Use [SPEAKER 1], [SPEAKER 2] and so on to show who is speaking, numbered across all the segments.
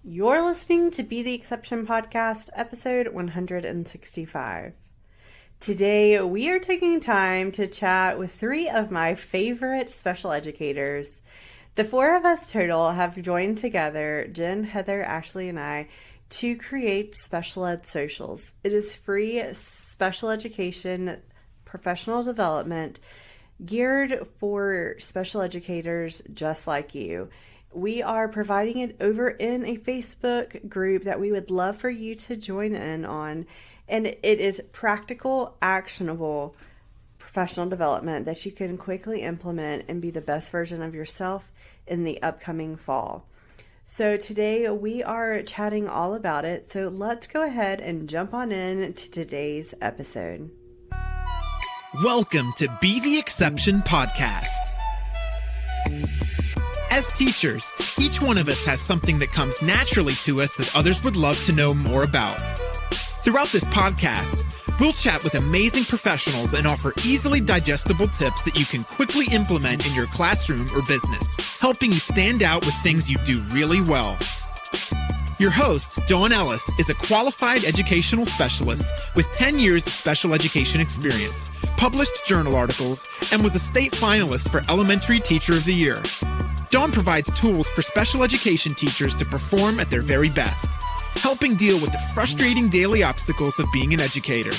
[SPEAKER 1] You're listening to Be the Exception podcast, episode 165. Today, we are taking time to chat with three of my favorite special educators. The four of us total have joined together, Jen, Heather, Ashley, and I, to create Special Ed Socials. It is free special education, professional development, geared for special educators just like you. We are providing it over in a Facebook group that we would love for you to join in on. And it is practical, actionable professional development that you can quickly implement and be the best version of yourself in the upcoming fall. So today we are chatting all about it. So let's go ahead and jump on in to today's episode.
[SPEAKER 2] Welcome to Be the Exception podcast. As teachers, each one of us has something that comes naturally to us that others would love to know more about. Throughout this podcast, we'll chat with amazing professionals and offer easily digestible tips that you can quickly implement in your classroom or business, helping you stand out with things you do really well. Your host, Dawn Ellis, is a qualified educational specialist with 10 years of special education experience, published journal articles, and was a state finalist for Elementary Teacher of the Year. Dawn provides tools for special education teachers to perform at their very best, helping deal with the frustrating daily obstacles of being an educator.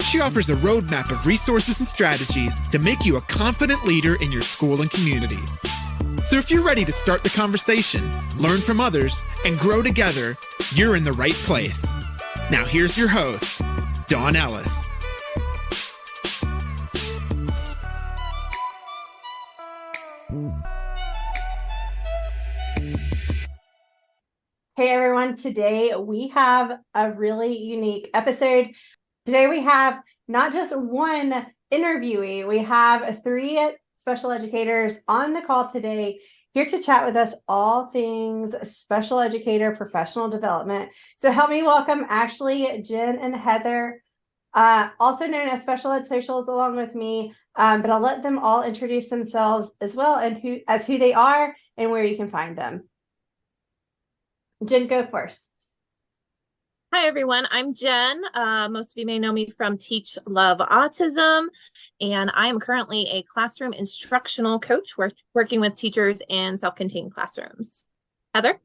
[SPEAKER 2] She offers a roadmap of resources and strategies to make you a confident leader in your school and community. So if you're ready to start the conversation, learn from others, and grow together, you're in the right place. Now here's your host, Dawn Ellis.
[SPEAKER 1] Hey everyone, today we have a really unique episode. Today we have not just one interviewee, we have three special educators on the call today here to chat with us all things special educator professional development. So help me welcome Ashley, Jen, and Heather, also known as Special Ed Socials along with me, but I'll let them all introduce themselves as well and who they are and where you can find them. Jen, go first.
[SPEAKER 3] Hi, everyone. I'm Jen. Most of you may know me from Teach Love Autism, and I am currently a classroom instructional coach working with teachers in self-contained classrooms. Heather?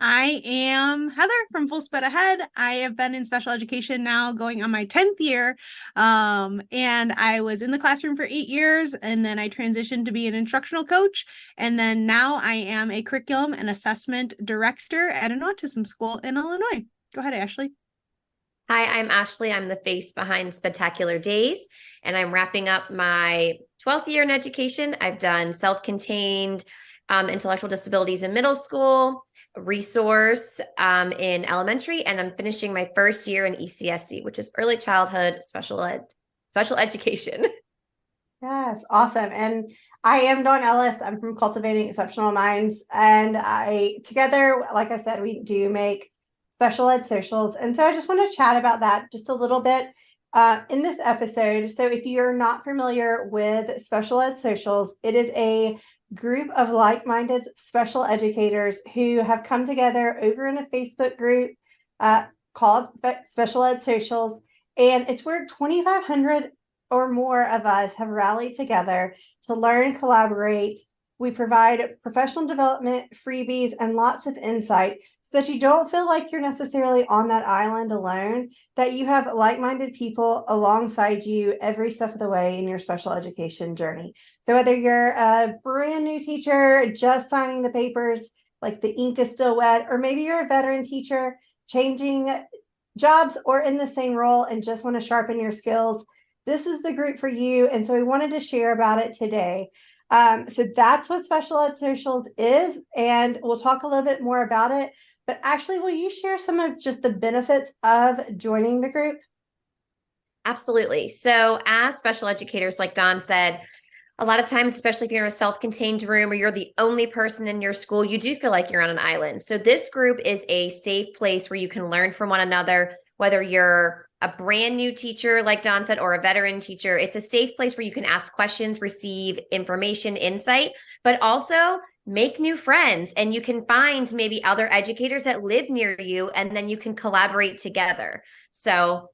[SPEAKER 4] I am Heather from Sped Ahead. I have been in special education now going on my 10th year. And I was in the classroom for 8 years, and then I transitioned to be an instructional coach. And then now I am a curriculum and assessment director at an autism school in Illinois. Go ahead, Ashley.
[SPEAKER 5] Hi, I'm Ashley. I'm the face behind Spedtacular Days, and I'm wrapping up my 12th year in education. I've done self-contained intellectual disabilities in middle school, resource in elementary, and I'm finishing my first year in ECSC, which is early childhood special education.
[SPEAKER 1] Yes, awesome. And I am Dawn Ellis. I'm from Cultivating Exceptional Minds, and together, like I said, we do make Special Ed Socials. And so I just want to chat about that just a little bit in this episode. So if you're not familiar with Special Ed Socials, it is a group of like-minded special educators who have come together over in a Facebook group called Special Ed Socials. And it's where 2,500 or more of us have rallied together to learn, collaborate. We provide professional development, freebies, and lots of insight so that you don't feel like you're necessarily on that island alone, that you have like-minded people alongside you every step of the way in your special education journey. So whether you're a brand new teacher just signing the papers, like the ink is still wet, or maybe you're a veteran teacher changing jobs or in the same role and just want to sharpen your skills, this is the group for you. And so we wanted to share about it today. So that's what Special Ed Socials is, and we'll talk a little bit more about it. But Ashley, will you share some of just the benefits of joining the group?
[SPEAKER 5] Absolutely. So as special educators, like Dawn said, a lot of times, especially if you're in a self-contained room or you're the only person in your school, you do feel like you're on an island. So this group is a safe place where you can learn from one another, whether you're a brand new teacher, like Dawn said, or a veteran teacher. It's a safe place where you can ask questions, receive information, insight, but also make new friends, and you can find maybe other educators that live near you, and then you can collaborate together. So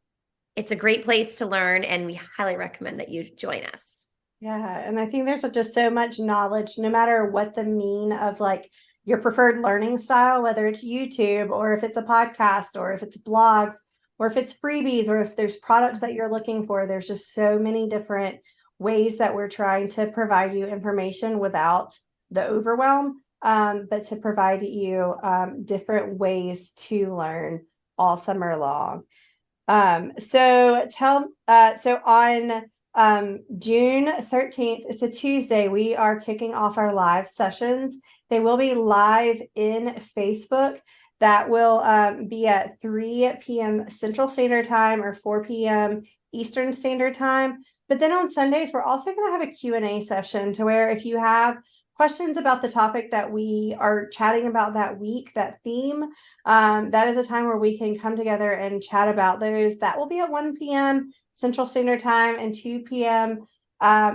[SPEAKER 5] it's a great place to learn, and we highly recommend that you join us.
[SPEAKER 1] Yeah, and I think there's just so much knowledge, no matter what the mean of like your preferred learning style, whether it's YouTube or if it's a podcast or if it's blogs or if it's freebies or if there's products that you're looking for. There's just so many different ways that we're trying to provide you information without the overwhelm, but to provide you different ways to learn all summer long. So on June 13th, it's a Tuesday, we are kicking off our live sessions. They will be live in Facebook. That will be at 3 p.m. Central Standard Time or 4 p.m. Eastern Standard Time. But then on Sundays, we're also going to have a Q&A session to where if you have questions about the topic that we are chatting about that week, that theme, that is a time where we can come together and chat about those. That will be at 1 p.m. Central Standard Time and 2 p.m.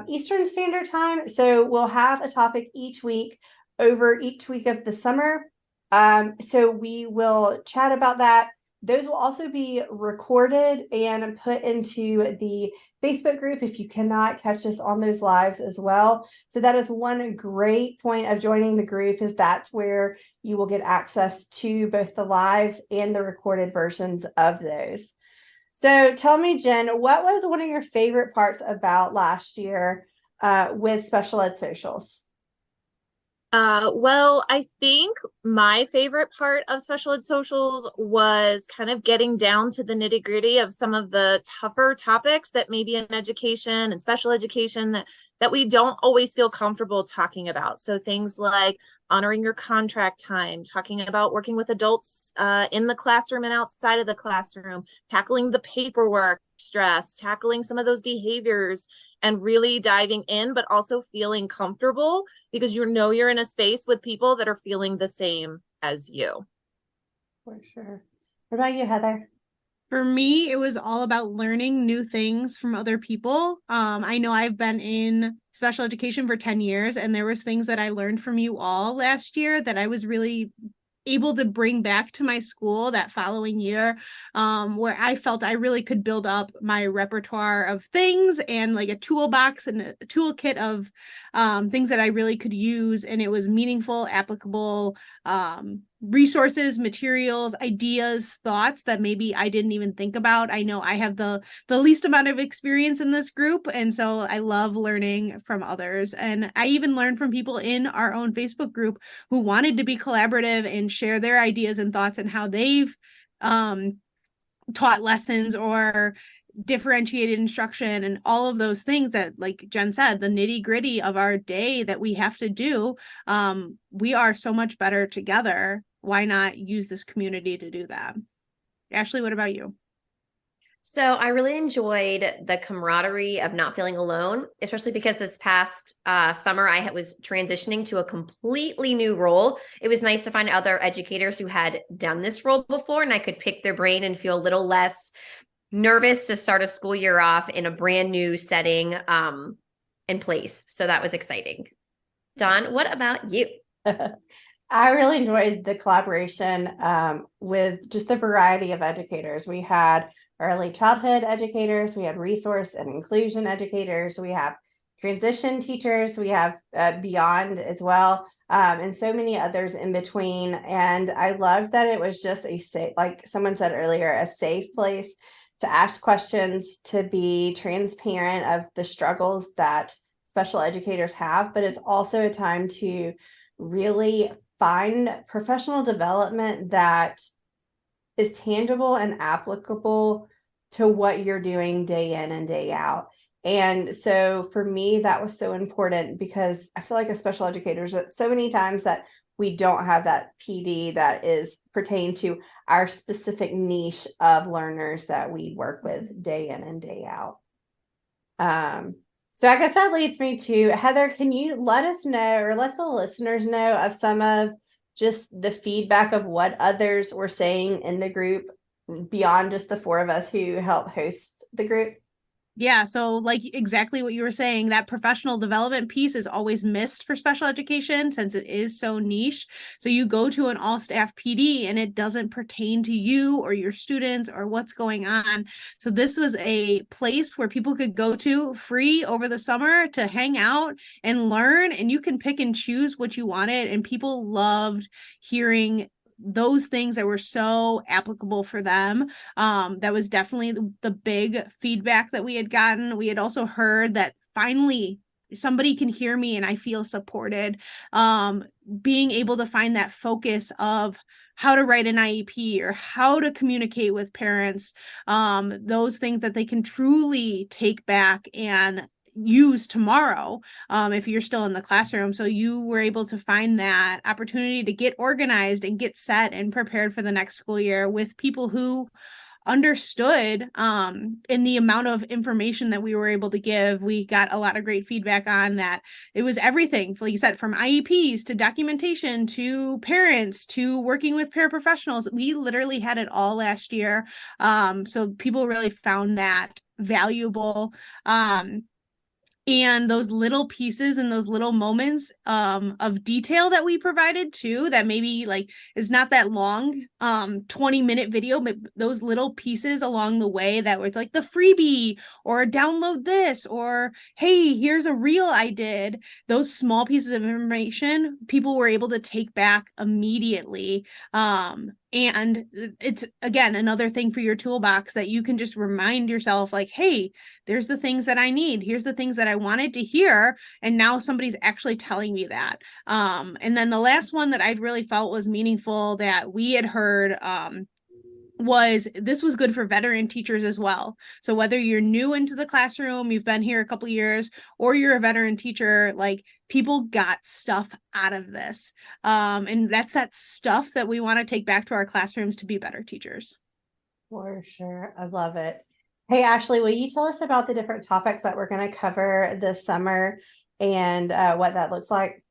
[SPEAKER 1] Eastern Standard Time. So we'll have a topic each week over each week of the summer. So we will chat about that. Those will also be recorded and put into the Facebook group if you cannot catch us on those lives as well. So that is one great point of joining the group, is that's where you will get access to both the lives and the recorded versions of those. So tell me, Jen, what was one of your favorite parts about last year with Special Ed Socials?
[SPEAKER 3] Well, I think my favorite part of Special Ed Socials was kind of getting down to the nitty-gritty of some of the tougher topics that maybe in education and special education that we don't always feel comfortable talking about. So things like honoring your contract time, talking about working with adults in the classroom and outside of the classroom, tackling the paperwork stress, tackling some of those behaviors, and really diving in, but also feeling comfortable because you're in a space with people that are feeling the same as you.
[SPEAKER 1] For sure. What about you, Heather?
[SPEAKER 4] For me, it was all about learning new things from other people. I know I've been in special education for 10 years, and there was things that I learned from you all last year that I was really able to bring back to my school that following year, where I felt I really could build up my repertoire of things and like a toolbox and a toolkit of things that I really could use. And it was meaningful, applicable resources, materials, ideas, thoughts that maybe I didn't even think about. I know I have the least amount of experience in this group, and so I love learning from others. And I even learned from people in our own Facebook group who wanted to be collaborative and share their ideas and thoughts and how they've taught lessons or differentiated instruction and all of those things that, like Jen said, the nitty gritty of our day that we have to do. We are so much better together. Why not use this community to do that? Ashley, what about you?
[SPEAKER 5] So I really enjoyed the camaraderie of not feeling alone, especially because this past summer I was transitioning to a completely new role. It was nice to find other educators who had done this role before, and I could pick their brain and feel a little less nervous to start a school year off in a brand new setting in place. So that was exciting. Dawn, what about you?
[SPEAKER 1] I really enjoyed the collaboration with just the variety of educators. We had early childhood educators, we had resource and inclusion educators, we have transition teachers, we have beyond as well, and so many others in between. And I loved that it was just a safe, like someone said earlier, a safe place to ask questions, to be transparent of the struggles that special educators have, but it's also a time to really find professional development that is tangible and applicable to what you're doing day in and day out. And so for me, that was so important because I feel like as special educators, so many times that we don't have that PD that is pertained to our specific niche of learners that we work with day in and day out. So I guess that leads me to Heather. Can you let us know, or let the listeners know, of some of just the feedback of what others were saying in the group beyond just the four of us who help host the group?
[SPEAKER 4] Yeah, so like exactly what you were saying, that professional development piece is always missed for special education since it is so niche. So you go to an all staff PD and it doesn't pertain to you or your students or what's going on. So this was a place where people could go to free over the summer to hang out and learn, and you can pick and choose what you wanted. And people loved hearing those things that were so applicable for them. That was definitely the big feedback that we had gotten. We had also heard that finally somebody can hear me and I feel supported. Being able to find that focus of how to write an IEP or how to communicate with parents, those things that they can truly take back and use tomorrow, if you're still in the classroom. So you were able to find that opportunity to get organized and get set and prepared for the next school year with people who understood, in the amount of information that we were able to give. We got a lot of great feedback on that. It was everything, like you said, from IEPs to documentation to parents to working with paraprofessionals. We literally had it all last year. So people really found that valuable. And those little pieces and those little moments, of detail that we provided too, that maybe like is not that long, 20-minute video, but those little pieces along the way that was like the freebie or download this, or hey, here's a reel I did. Those small pieces of information people were able to take back immediately. And it's, again, another thing for your toolbox that you can just remind yourself, like, hey, there's the things that I need. Here's the things that I wanted to hear. And now somebody's actually telling me that. And then the last one that I really felt was meaningful that we had heard, was this was good for veteran teachers as well. So whether you're new into the classroom, you've been here a couple years, or you're a veteran teacher, like people got stuff out of this. And that's that stuff that we want to take back to our classrooms to be better teachers.
[SPEAKER 1] For sure. I love it. Hey, Ashley, will you tell us about the different topics that we're going to cover this summer and what that looks like?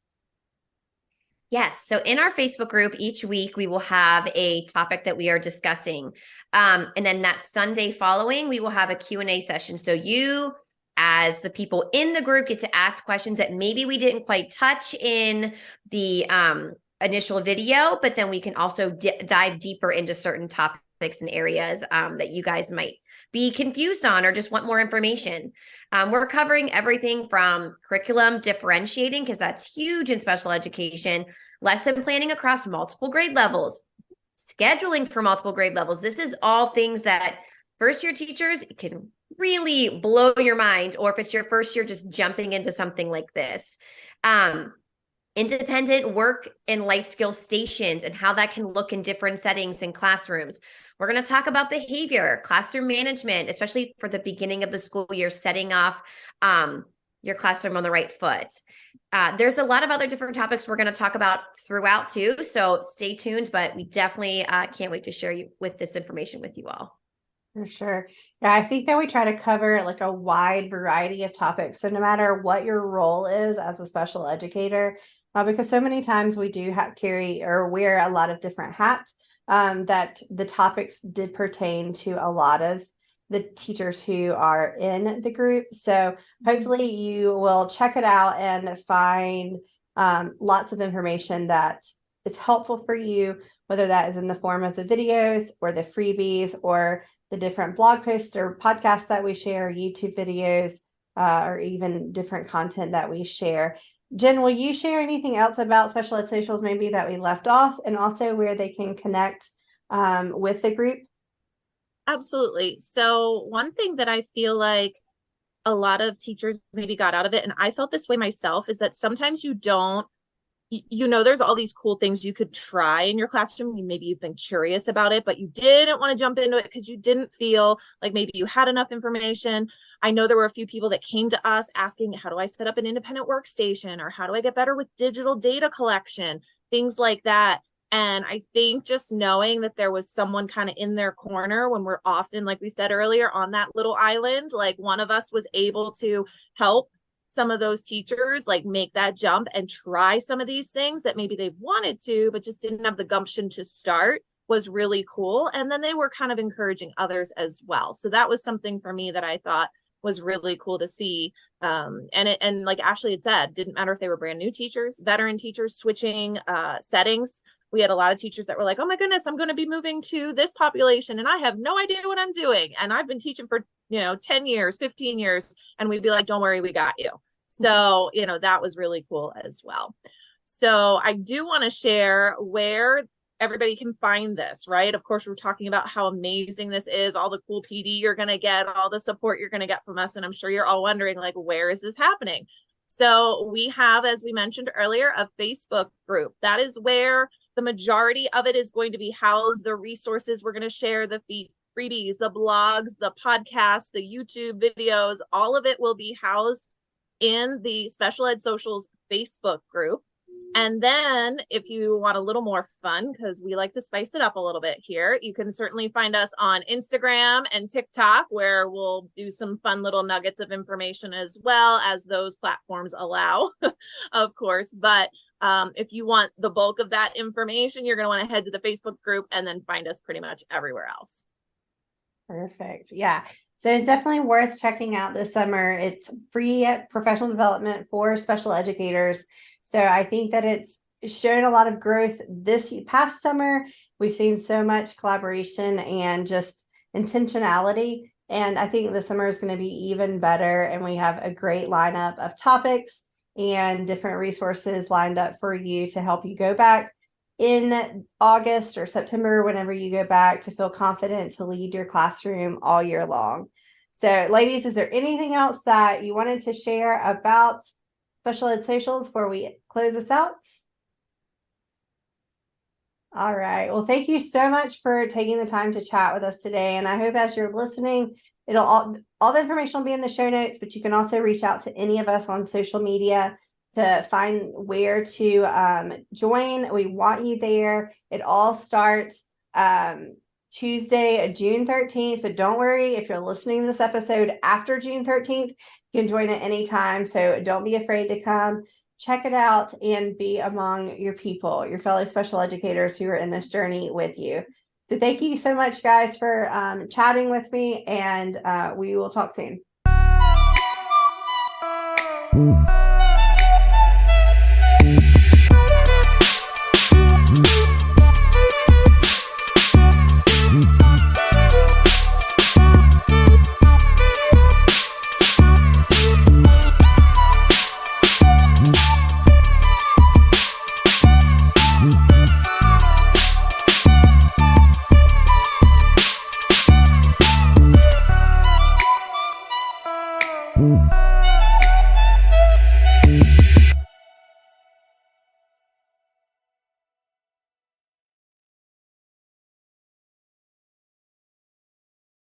[SPEAKER 5] Yes. So in our Facebook group, each week we will have a topic that we are discussing. And then that Sunday following, we will have a Q&A session. So you, as the people in the group, get to ask questions that maybe we didn't quite touch in the initial video, but then we can also dive deeper into certain topics and areas that you guys might be confused on or just want more information. We're covering everything from curriculum differentiating, because that's huge in special education, lesson planning across multiple grade levels, scheduling for multiple grade levels. This is all things that first-year teachers can really blow your mind, or if it's your first year, just jumping into something like this. Independent work and life skills stations and how that can look in different settings in classrooms. We're going to talk about behavior, classroom management, especially for the beginning of the school year, setting off your classroom on the right foot. There's a lot of other different topics we're going to talk about throughout too, so stay tuned, but we definitely can't wait to share with this information with you all.
[SPEAKER 1] For sure. Yeah, I think that we try to cover like a wide variety of topics. So no matter what your role is as a special educator, because so many times we do carry or wear a lot of different hats, that the topics did pertain to a lot of the teachers who are in the group. So hopefully you will check it out and find lots of information that is helpful for you, whether that is in the form of the videos or the freebies or the different blog posts or podcasts that we share, YouTube videos, or even different content that we share. Jen, will you share anything else about special ed socials maybe that we left off, and also where they can connect with the group?
[SPEAKER 3] Absolutely. So one thing that I feel like a lot of teachers maybe got out of it, and I felt this way myself, is that sometimes you don't, there's all these cool things you could try in your classroom. Maybe you've been curious about it, but you didn't want to jump into it because you didn't feel like maybe you had enough information. I know there were a few people that came to us asking, how do I set up an independent workstation? Or how do I get better with digital data collection? Things like that. And I think just knowing that there was someone kind of in their corner when we're often, like we said earlier, on that little island, like one of us was able to help some of those teachers like make that jump and try some of these things that maybe they wanted to, but just didn't have the gumption to start, was really cool. And then they were kind of encouraging others as well. So that was something for me that I thought was really cool to see. And like Ashley had said, didn't matter if they were brand new teachers, veteran teachers, switching settings. We had a lot of teachers that were like, oh my goodness, I'm going to be moving to this population and I have no idea what I'm doing. And I've been teaching for, 10 years, 15 years. And we'd be like, don't worry, we got you. So, that was really cool as well. So I do want to share where everybody can find this, right? Of course, we're talking about how amazing this is, all the cool PD you're going to get, all the support you're going to get from us. And I'm sure you're all wondering, like, where is this happening? So we have, as we mentioned earlier, a Facebook group. That is where the majority of it is going to be housed. The resources we're going to share, the freebies, the blogs, the podcasts, the YouTube videos, all of it will be housed in the Special Ed Socials Facebook group. And then if you want a little more fun, because we like to spice it up a little bit here, you can certainly find us on Instagram and TikTok, where we'll do some fun little nuggets of information as well as those platforms allow, of course. But if you want the bulk of that information, you're going to want to head to the Facebook group and then find us pretty much everywhere else.
[SPEAKER 1] Perfect. Yeah. So it's definitely worth checking out this summer. It's free professional development for special educators. So I think that it's shown a lot of growth this past summer. We've seen so much collaboration and just intentionality. And I think the summer is going to be even better. And we have a great lineup of topics and different resources lined up for you to help you go back in August or September, whenever you go back, to feel confident to lead your classroom all year long. So ladies, is there anything else that you wanted to share about Special Ed Socials before we close this out? All right. Well, thank you so much for taking the time to chat with us today. And I hope as you're listening, all the information will be in the show notes, but you can also reach out to any of us on social media to find where to join. We want you there. It all starts Tuesday, June 13th, but don't worry, if you're listening to this episode after June 13th, you can join at any time. So don't be afraid to come, check it out, and be among your people, your fellow special educators who are in this journey with you. So thank you so much, guys, for chatting with me, and we will talk soon.